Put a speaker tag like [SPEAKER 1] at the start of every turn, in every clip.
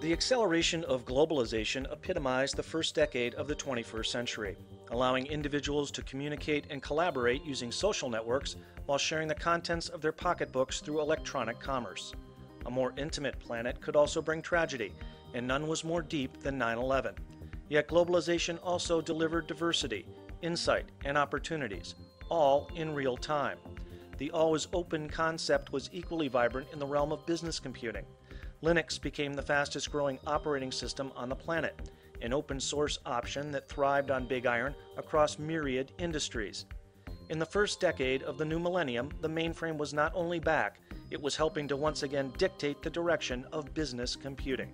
[SPEAKER 1] The acceleration of globalization epitomized the first decade of the 21st century, allowing individuals to communicate and collaborate using social networks while sharing the contents of their pocketbooks through electronic commerce. A more intimate planet could also bring tragedy, and none was more deep than 9/11. Yet globalization also delivered diversity, insight, and opportunities, all in real time. The always open concept was equally vibrant in the realm of business computing. Linux became the fastest growing operating system on the planet, an open source option that thrived on Big Iron across myriad industries. In the first decade of the new millennium, the mainframe was not only back, it was helping to once again dictate the direction of business computing.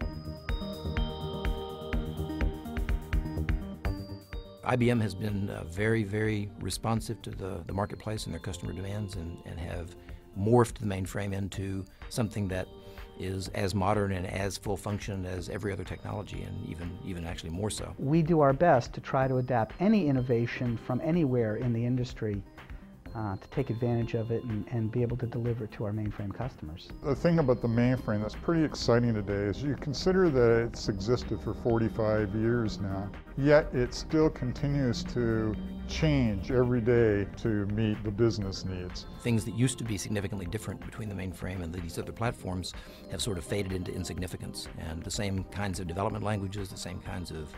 [SPEAKER 2] IBM has been very, very responsive to the marketplace and their customer demands and have morphed the mainframe into something that is as modern and as full function as every other technology, and even actually more so.
[SPEAKER 3] We do our best to try to adapt any innovation from anywhere in the industry to take advantage of it and be able to deliver to our mainframe customers.
[SPEAKER 4] The thing about the mainframe that's pretty exciting today is you consider that it's existed for 45 years now, yet it still continues to change every day to meet the business needs.
[SPEAKER 2] Things that used to be significantly different between the mainframe and these other platforms have sort of faded into insignificance, and the same kinds of development languages, the same kinds of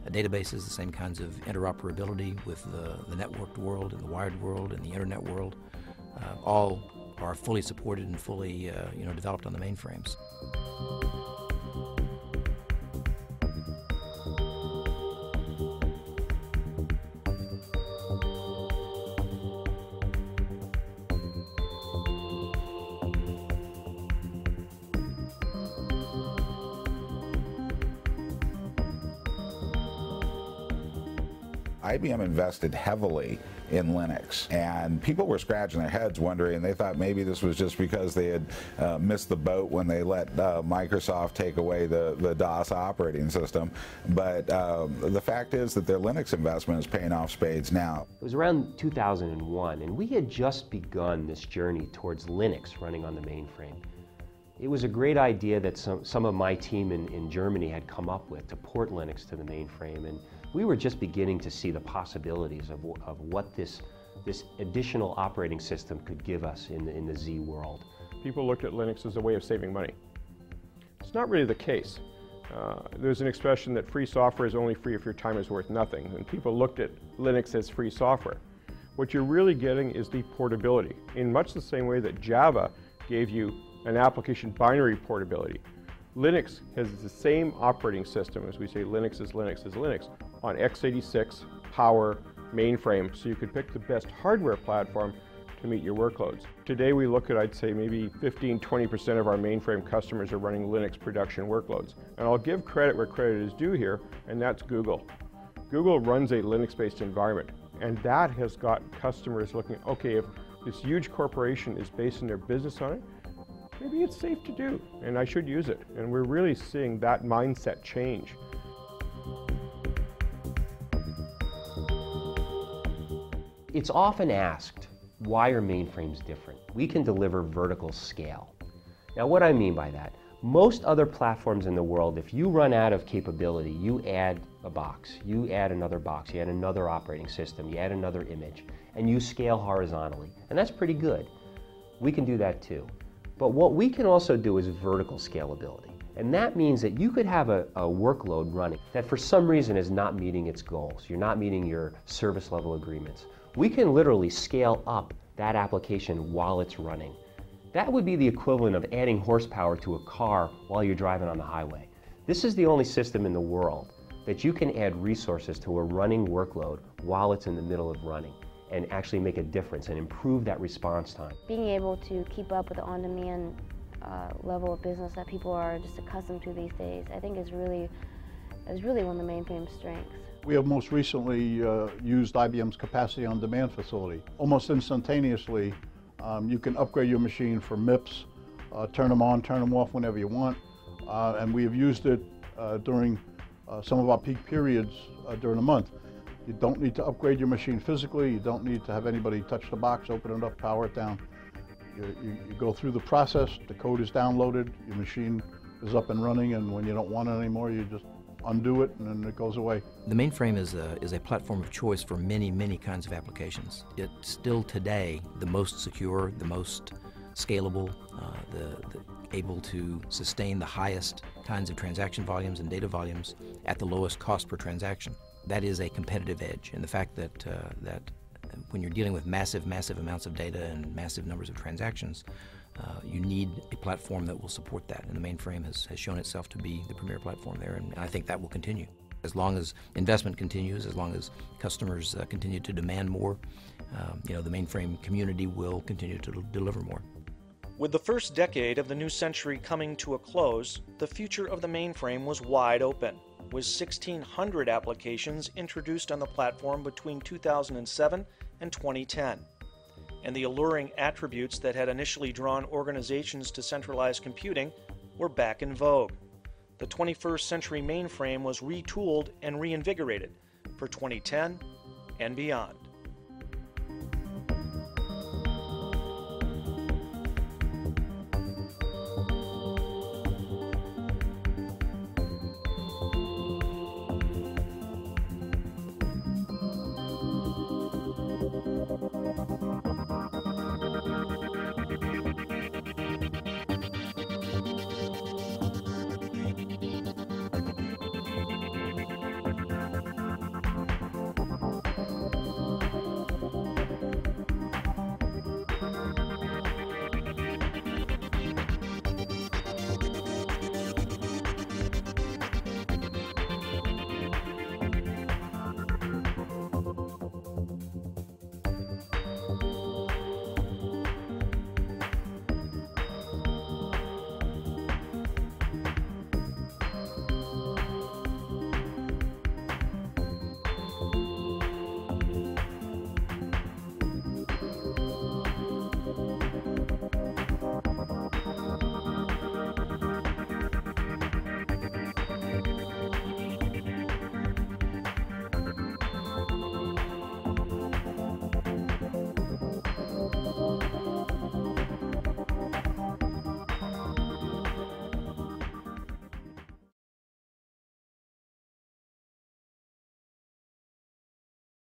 [SPEAKER 2] databases, the same kinds of interoperability with the networked world and the wired world and the internet world, all are fully supported and fully developed on the mainframes.
[SPEAKER 5] IBM invested heavily in Linux, and people were scratching their heads wondering, they thought maybe this was just because they had missed the boat when they let Microsoft take away the DOS operating system. But the fact is that their Linux investment is paying off spades now.
[SPEAKER 6] It was around 2001, and we had just begun this journey towards Linux running on the mainframe. It was a great idea that some of my team in Germany had come up with to port Linux to the mainframe, and we were just beginning to see the possibilities of what this additional operating system could give us in the Z world.
[SPEAKER 7] People looked at Linux as a way of saving money. It's not really the case. There's an expression that free software is only free if your time is worth nothing, and people looked at Linux as free software. What you're really getting is the portability, in much the same way that Java gave you an application binary portability. Linux has the same operating system, as we say Linux is Linux is Linux, on x86, Power, mainframe, so you could pick the best hardware platform to meet your workloads. Today we look at, I'd say, maybe 15–20% of our mainframe customers are running Linux production workloads. And I'll give credit where credit is due here, and that's Google. Google runs a Linux-based environment, and that has got customers looking, okay, if this huge corporation is basing their business on it, maybe it's safe to do, and I should use it. And we're really seeing that mindset change.
[SPEAKER 6] It's often asked, why are mainframes different? We can deliver vertical scale. Now, what I mean by that, most other platforms in the world, if you run out of capability, you add a box, you add another box, you add another operating system, you add another image, and you scale horizontally. And that's pretty good. We can do that too. But what we can also do is vertical scalability. And that means that you could have a workload running that for some reason is not meeting its goals. You're not meeting your service level agreements. We can literally scale up that application while it's running. That would be the equivalent of adding horsepower to a car while you're driving on the highway. This is the only system in the world that you can add resources to a running workload while it's in the middle of running and actually make a difference and improve that response time.
[SPEAKER 8] Being able to keep up with the on-demand level of business that people are just accustomed to these days, I think is really one of the mainframe's strengths.
[SPEAKER 9] We have most recently used IBM's capacity on demand facility. Almost instantaneously, you can upgrade your machine for MIPS, turn them on, turn them off whenever you want, and we have used it during some of our peak periods during the month. You don't need to upgrade your machine physically, you don't need to have anybody touch the box, open it up, power it down. You go through the process, the code is downloaded, your machine is up and running, and when you don't want it anymore, you just undo it and then it goes away.
[SPEAKER 2] The mainframe is a platform of choice for many, many kinds of applications. It's still today the most secure, the most scalable, able to sustain the highest kinds of transaction volumes and data volumes at the lowest cost per transaction. That is a competitive edge, and the fact that when you're dealing with massive amounts of data and massive numbers of transactions, you need a platform that will support that, and the mainframe has shown itself to be the premier platform there, and I think that will continue. As long as investment continues, as long as customers continue to demand more, the mainframe community will continue to deliver more.
[SPEAKER 1] With the first decade of the new century coming to a close, the future of the mainframe was wide open, with 1,600 applications introduced on the platform between 2007 and 2010. And the alluring attributes that had initially drawn organizations to centralized computing were back in vogue. The 21st century mainframe was retooled and reinvigorated for 2010 and beyond.